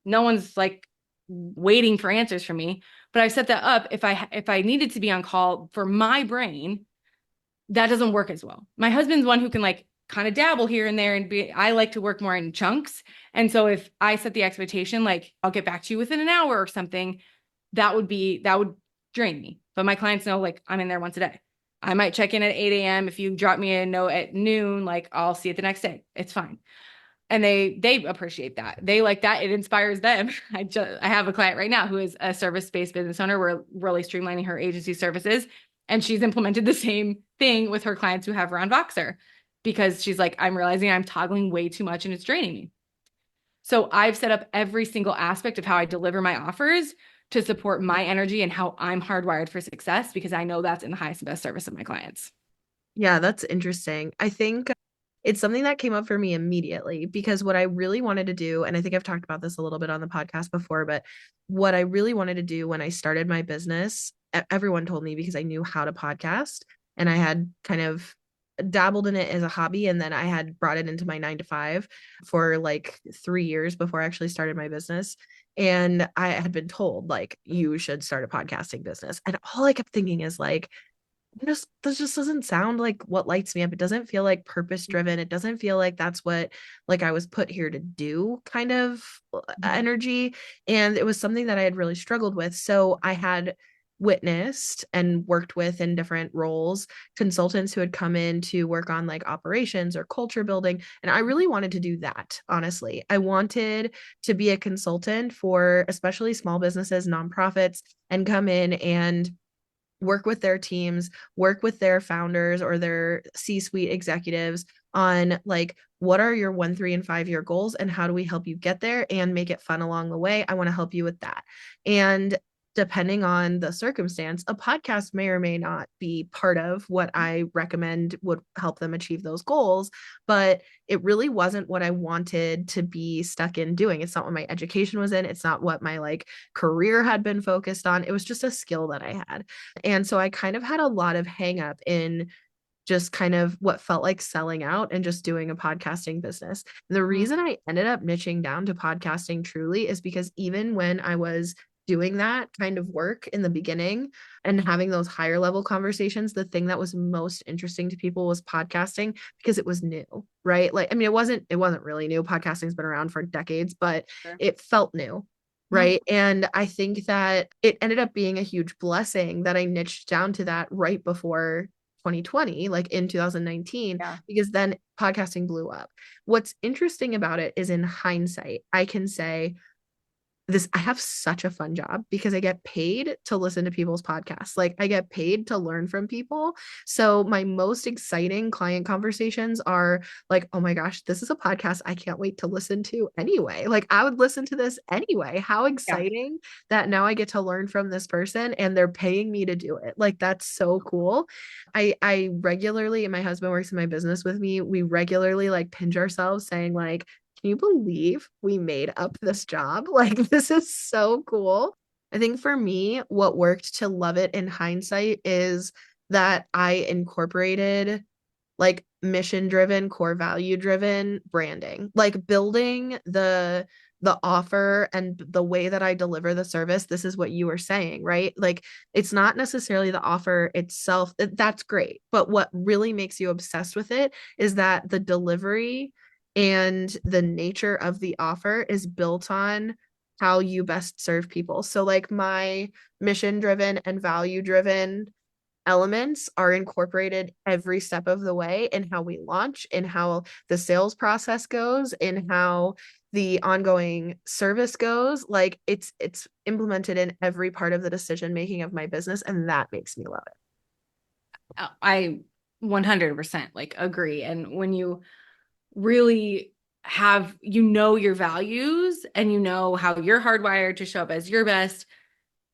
No one's like waiting for answers from me, but I set that up. If I needed to be on call for my brain, that doesn't work as well. My husband's one who can like kind of dabble here and there, and I like to work more in chunks. And so if I set the expectation, like I'll get back to you within an hour or something, that would drain me. But my clients know, like, I'm in there once a day. I might check in at 8 a.m. If you drop me a note at noon, like I'll see it the next day. It's fine. And they appreciate that. They like that. It inspires them. I have a client right now who is a service-based business owner. We're really streamlining her agency services. And she's implemented the same thing with her clients who have her on Voxer because she's like, I'm realizing I'm toggling way too much and it's draining me. So I've set up every single aspect of how I deliver my offers to support my energy and how I'm hardwired for success because I know that's in the highest and best service of my clients. Yeah, that's interesting. I think it's something that came up for me immediately because what I really wanted to do, and I think I've talked about this a little bit on the podcast before, but what I really wanted to do when I started my business, everyone told me because I knew how to podcast and I had kind of dabbled in it as a hobby. And then I had brought it into my 9 to 5 for like 3 years before I actually started my business. And I had been told, like, you should start a podcasting business. And all I kept thinking is like, this just doesn't sound like what lights me up. It doesn't feel like purpose driven. It doesn't feel like that's what like I was put here to do kind of energy. And it was something that I had really struggled with. So I had witnessed and worked with in different roles consultants who had come in to work on like operations or culture building. And I really wanted to do that, honestly. I wanted to be a consultant for especially small businesses, nonprofits, and come in and work with their teams, work with their founders or their C-suite executives on like, what are your 1, 3, and 5 year goals and how do we help you get there and make it fun along the way? I want to help you with that. And depending on the circumstance, a podcast may or may not be part of what I recommend would help them achieve those goals, but it really wasn't what I wanted to be stuck in doing. It's not what my education was in. It's not what my like career had been focused on. It was just a skill that I had. And so I kind of had a lot of hang up in just kind of what felt like selling out and just doing a podcasting business. The reason I ended up niching down to podcasting truly is because even when I was doing that kind of work in the beginning and having those higher level conversations, the thing that was most interesting to people was podcasting because it was new, right? Like, I mean, it wasn't really new. Podcasting's been around for decades, but Sure. it felt new. Right. And I think that it ended up being a huge blessing that I niched down to that right before 2020, like in 2019, Yeah. because then podcasting blew up. What's interesting about it is in hindsight, I can say, I have such a fun job because I get paid to listen to people's podcasts. Like I get paid to learn from people. So my most exciting client conversations are like, oh my gosh, this is a podcast I can't wait to listen to anyway. Like I would listen to this anyway. How Yeah. exciting that now I get to learn from this person and they're paying me to do it. Like that's so cool. I regularly, and my husband works in my business with me, we regularly like pinch ourselves saying like, can you believe we made up this job? Like, this is so cool. I think for me, what worked to love it in hindsight is that I incorporated like mission driven, core value driven branding, like building the offer and the way that I deliver the service. This is what you were saying, right? Like it's not necessarily the offer itself. That's great. But what really makes you obsessed with it is that the delivery and the nature of the offer is built on how you best serve people. So like my mission driven and value driven elements are incorporated every step of the way in how we launch, in how the sales process goes, in how the ongoing service goes. Like it's implemented in every part of the decision making of my business, and that makes me love it. I 100% like agree. And when you really have, your values and how you're hardwired to show up as your best,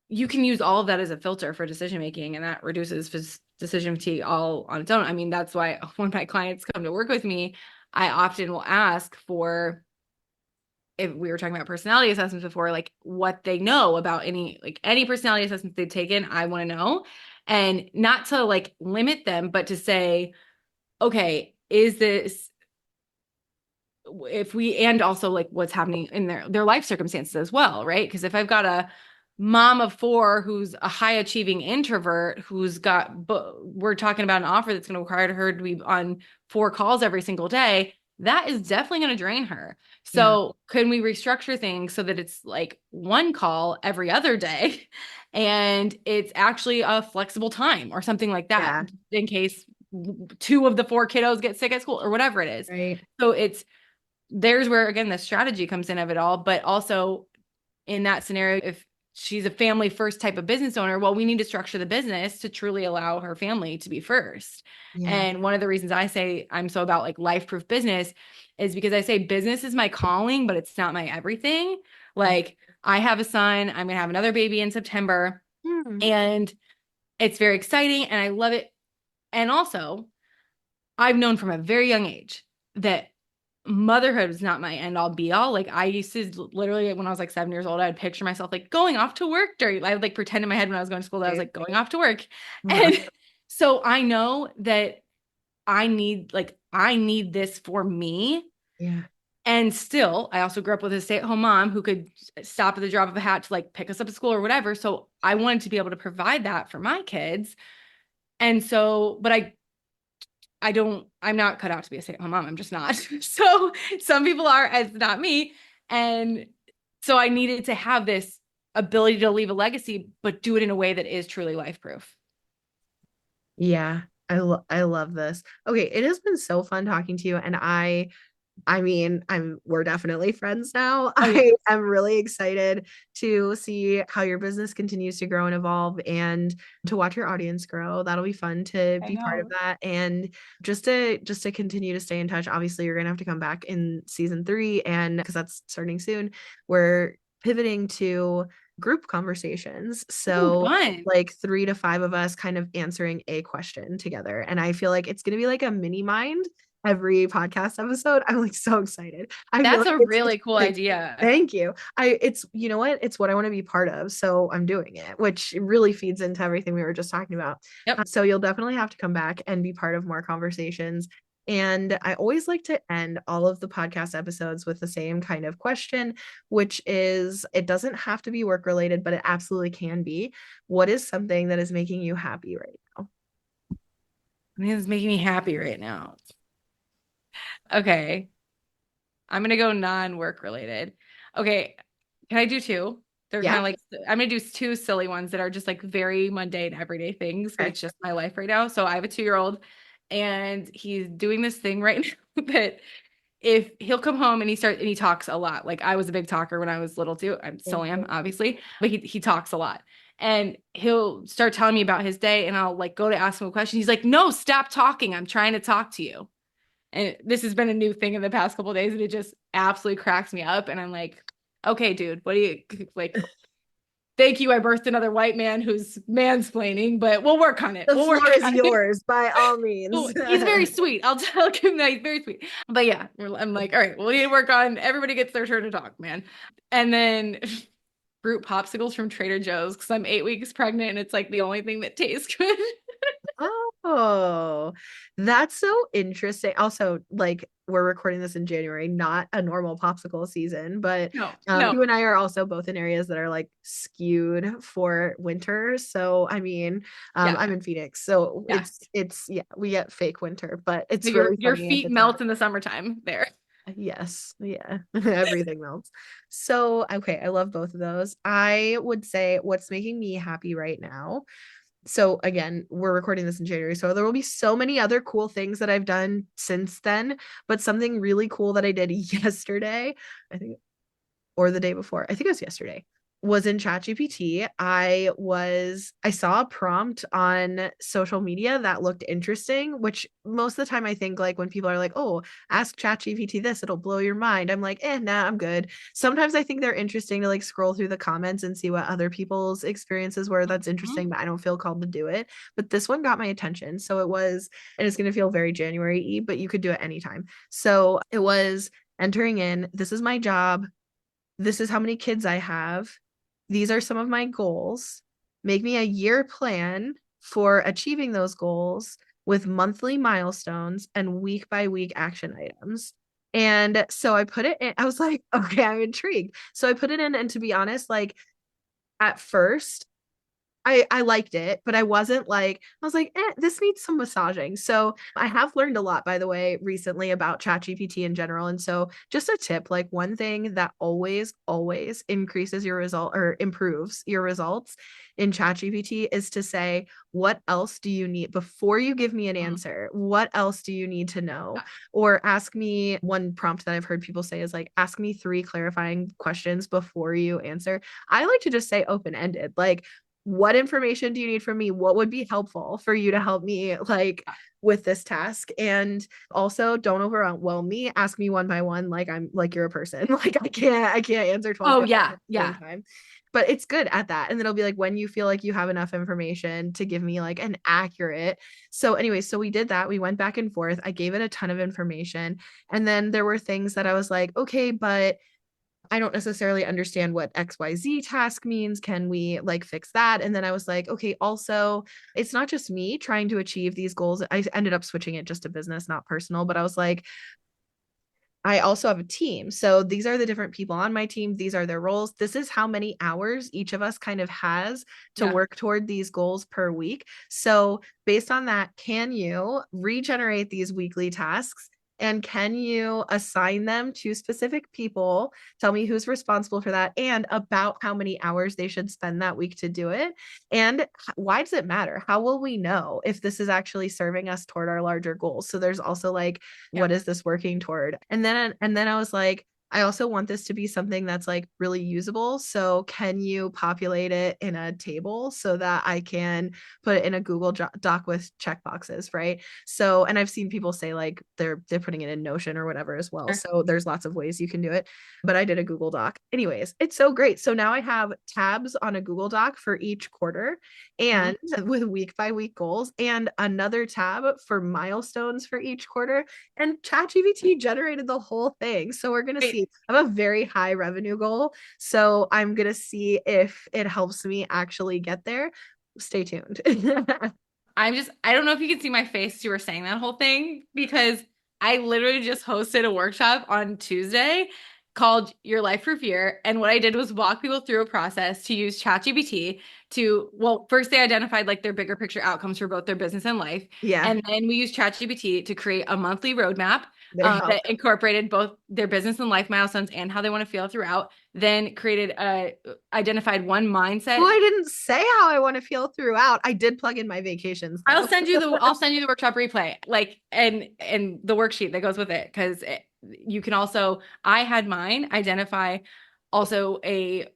you can use all of that as a filter for decision making, and that reduces decision fatigue all on its own. I mean, that's why when my clients come to work with me, I often will ask for, if we were talking about personality assessments before, like what they know about any personality assessments they've taken, I want to know. And not to like limit them, but to say, okay, is this, and also like what's happening in their life circumstances as well, right? Because if I've got a mom of 4 who's a high achieving introvert we're talking about an offer that's going to require her to be on 4 calls every single day, that is definitely going to drain her. So can we restructure things so that it's like 1 call every other day and it's actually a flexible time or something like that, in case 2 of the 4 kiddos get sick at school or whatever it is. Right. So there's where, again, the strategy comes in of it all. But also in that scenario, if she's a family first type of business owner. Well, we need to structure the business to truly allow her family to be first. Yeah. And one of the reasons I say I'm so about like life-proof business is because I say business is my calling, but it's not my everything. Like I have a son, I'm going to have another baby in September, Hmm. and it's very exciting and I love it. And also, I've known from a very young age that motherhood was not my end all be all. Like I used to literally when I was like 7 years old, I'd picture myself like going off to work during, I would like pretend in my head when I was going to school that I was like going off to work. Uh-huh. And so I know that I need this for me. Yeah. And still, I also grew up with a stay-at-home mom who could stop at the drop of a hat to like pick us up at school or whatever. So I wanted to be able to provide that for my kids. And so, but I'm not cut out to be a stay-at-home mom. I'm just not. So some people are, it's not me. And so I needed to have this ability to leave a legacy, but do it in a way that is truly life proof. Yeah. I love this. Okay, it has been so fun talking to you, and I mean, we're definitely friends now. Oh yeah. I am really excited to see how your business continues to grow and evolve and to watch your audience grow. That'll be fun to I be part of know. that. And just to continue to stay in touch. Obviously, you're gonna have to come back in season 3, and because that's starting soon, we're pivoting to group conversations. Ooh, So fun. like 3 to 5 of us kind of answering a question together. And I feel like it's gonna be like a mini mind every podcast episode. I'm like so excited. I feel That's like a it's really cool like, idea. thank you. It's, you know what? It's what I want to be part of. So I'm doing it, which really feeds into everything we were just talking about. Yep. So you'll definitely have to come back and be part of more conversations. And I always like to end all of the podcast episodes with the same kind of question, which is it doesn't have to be work related, but it absolutely can be. What is something that is making you happy right now? I mean, it's making me happy right now. Okay. I'm gonna go non-work related. Okay. Can I do two? They're kind Yeah. of like I'm gonna do two silly ones that are just like very mundane everyday things, but Okay. it's just my life right now. So I have a 2-year-old and he's doing this thing right now that if he'll come home and he talks a lot. Like I was a big talker when I was little too. I still am, obviously, but he talks a lot. And he'll start telling me about his day and I'll like go to ask him a question. He's like, "No, stop talking. I'm trying to talk to you." And this has been a new thing in the past couple of days and it just absolutely cracks me up. And I'm like, "Okay, dude, what do you like? Thank you. I birthed another white man who's mansplaining, but we'll work on it. The We'll work floor is on it." yours by all Oh, means. he's very sweet. I'll tell him that he's very sweet. But yeah, I'm like, all right, well, we need to work on everybody gets their turn to talk, man. And then fruit popsicles from Trader Joe's because I'm 8 weeks pregnant and it's like the only thing that tastes good. Oh, that's so interesting. Also, like we're recording this in January, not a normal popsicle season, but No, no. you and I are also both in areas that are like skewed for winter. So, I mean, Yeah. I'm in Phoenix, so Yeah. it's yeah, we get fake winter, but So it's your really your funny if feet it's not. melt in the summertime there. Yes, yeah, everything melts. So, okay, I love both of those. I would say what's making me happy right now, so again, we're recording this in January, so there will be so many other cool things that I've done since then, but something really cool that I did yesterday, I think, or the day before, I think it was yesterday, was in ChatGPT. I saw a prompt on social media that looked interesting, which most of the time I think like when people are like, oh, ask ChatGPT this, it'll blow your mind. I'm like, nah, I'm good. Sometimes I think they're interesting to like scroll through the comments and see what other people's experiences were. That's Mhm. interesting, but I don't feel called to do it. But this one got my attention. So it was, and it's going to feel very January-y, but you could do it anytime. So it was entering in, this is my job, this is how many kids I have. These are some of my goals. Make me a year plan for achieving those goals with monthly milestones and week by week action items. And so I put it in, I was like, okay, I'm intrigued. So I put it in, and to be honest, like at first, I liked it, but I wasn't like, I was like, this needs some massaging. So I have learned a lot, by the way, recently about ChatGPT in general. And so just a tip, like one thing that always increases your result or improves your results in ChatGPT is to say, what else do you need before you give me an Mhm. answer? What else do you need to know? Or ask me, one prompt that I've heard people say is like, ask me 3 clarifying questions before you answer. I like to just say open ended, like, what information do you need from me? What would be helpful for you to help me like with this task? And also don't overwhelm me. Ask me one by one, like I'm like you're a person. Like I can't answer 12 Oh questions yeah, at the same yeah. time. But it's good at that. And then it'll be like when you feel like you have enough information to give me like an accurate. So anyway, so we did that. We went back and forth. I gave it a ton of information. And then there were things that I was like, okay, but I don't necessarily understand what XYZ task means. Can we like fix that? And then I was like, okay, also, it's not just me trying to achieve these goals. I ended up switching it just to business, not personal, but I was like, I also have a team. So these are the different people on my team. These are their roles. This is how many hours each of us kind of has to Yeah. work toward these goals per week. So, based on that, can you regenerate these weekly tasks? And can you assign them to specific people? Tell me who's responsible for that and about how many hours they should spend that week to do it. And why does it matter? How will we know if this is actually serving us toward our larger goals? So there's also like, Yeah. what is this working toward? And then I was like, I also want this to be something that's like really usable. So can you populate it in a table so that I can put it in a Google Doc with checkboxes, right? So, and I've seen people say like they're putting it in Notion or whatever as well. Sure. So there's lots of ways you can do it. But I did a Google Doc. Anyways, it's so great. So now I have tabs on a Google Doc for each quarter and Mhm. with week by week goals and another tab for milestones for each quarter. And ChatGPT generated the whole thing. So we're going to Wait, see. I have a very high revenue goal. So I'm going to see if it helps me actually get there. Stay tuned. I don't know if you can see my face as you were saying that whole thing because I literally just hosted a workshop on Tuesday called Your Life-Proof Year. And what I did was walk people through a process to use ChatGPT to, well, first they identified like their bigger picture outcomes for both their business and life. Yeah, And then we used ChatGPT to create a monthly roadmap there you go. that incorporated both their business and life milestones and how they want to feel throughout. Then created identified one Well, mindset. I didn't say how I want to feel throughout. I did plug in my vacations though. I'll send you the workshop replay, like and the worksheet that goes with it because you can also I had mine identify also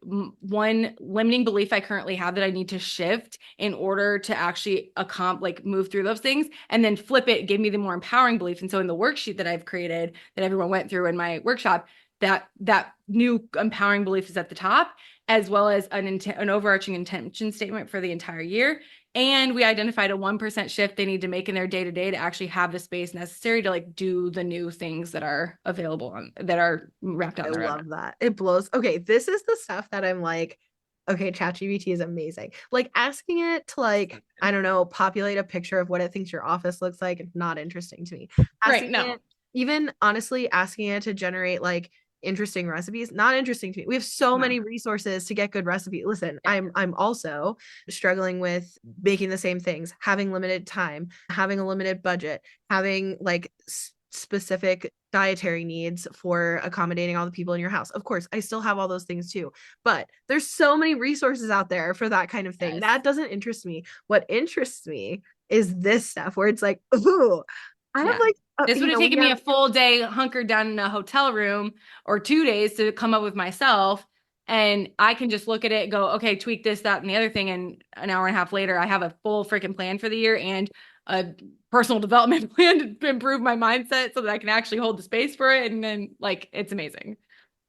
one limiting belief I currently have that I need to shift in order to actually like move through those things and then flip it, give me the more empowering belief. And so in the worksheet that I've created that everyone went through in my workshop, that new empowering belief is at the top, as well as an overarching intention statement for the entire year. And we identified a 1% shift they need to make in their day to day to actually have the space necessary to like do the new things that are available that are wrapped out I in the roadmap. love that. It blows. Okay, this is the stuff that I'm like, okay, ChatGPT is amazing. Like asking it to like, I don't know, populate a picture of what it thinks your office looks like, not interesting to me. Right. Asking No. it, even honestly, asking it to generate like interesting recipes, not interesting to me. We have so No. many resources to get good recipes. Listen, Yeah. I'm also struggling with making the same things, having limited time, having a limited budget, having like specific dietary needs for accommodating all the people in your house. Of course, I still have all those things too, but there's so many resources out there for that kind of thing. Yes. That doesn't interest me. What interests me is this stuff where it's like, ooh, I have Yeah. like, This would have we taken me have a full day hunkered down in a hotel room or 2 days to come up with myself. And I can just look at it, go, okay, tweak this, that, and the other thing. And an hour and a half later, I have a full freaking plan for the year and a personal development plan to improve my mindset so that I can actually hold the space for it. And then, like, it's amazing.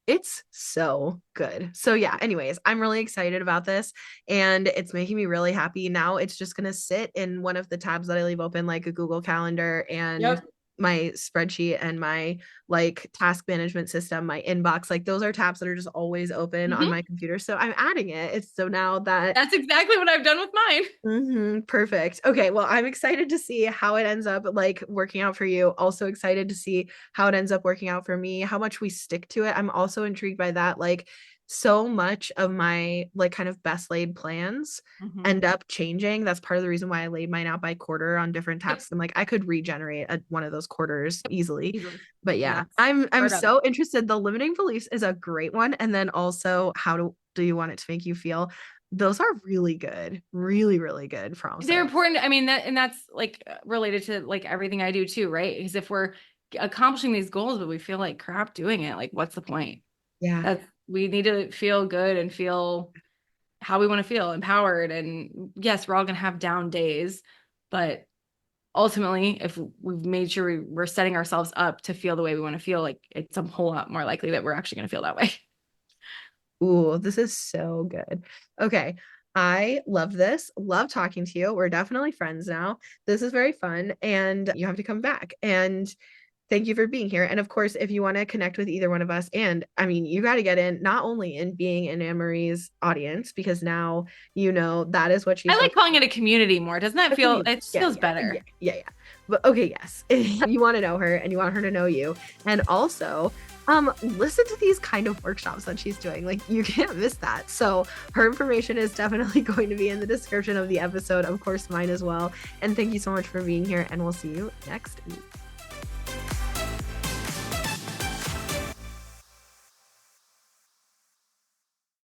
it's so good. So yeah, anyways, I'm really excited about this and it's making me really happy. Now it's just going to sit in one of the tabs that I leave open like a Google Calendar and Yep. my spreadsheet and my like task management system, my inbox, like those are tabs that are just always open on Mhm. my computer. So I'm adding it. It's so now that That's exactly what I've done with mine. perfect. Okay, well, I'm excited to see how it ends up like working out for you. Also excited to see how it ends up working out for me, how much we stick to it. I'm also intrigued by that. Like, so much of my like kind of best laid plans Mhm. end up changing. That's part of the reason why I laid mine out by quarter on different Yep. tasks. I'm like, I could regenerate one of those quarters easily. Easily. But yeah, Yes. I'm Word up. so interested. The limiting beliefs is a great one. And then also, how do you want it to make you feel? Those are really good, really, really good They're prompts. important. I mean, that's like related to like everything I do too, right? Because if we're accomplishing these goals, but we feel like crap doing it, like what's the point? Yeah. That's we need to feel good and feel how we want to feel, empowered. And yes, we're all gonna have down days, but ultimately, if we've made sure we're setting ourselves up to feel the way we want to feel, like it's a whole lot more likely that we're actually gonna feel that way. Ooh, this is so good. Okay. I love this. Love talking to you. We're definitely friends now. This is very fun. And you have to come back. And thank you for being here. And of course, if you want to connect with either one of us, and I mean, you got to get in not only in being in AnnMarie's audience, because now you know that is what I she's like focused calling it a community more. Doesn't that a feel, community. it Yeah, feels yeah, better. yeah, yeah. But okay, yes. If you want to know her and you want her to know you. And also, listen to these kind of workshops that she's doing. Like you can't miss that. So her information is definitely going to be in the description of the episode, of course, mine as well. And thank you so much for being here, and we'll see you next week.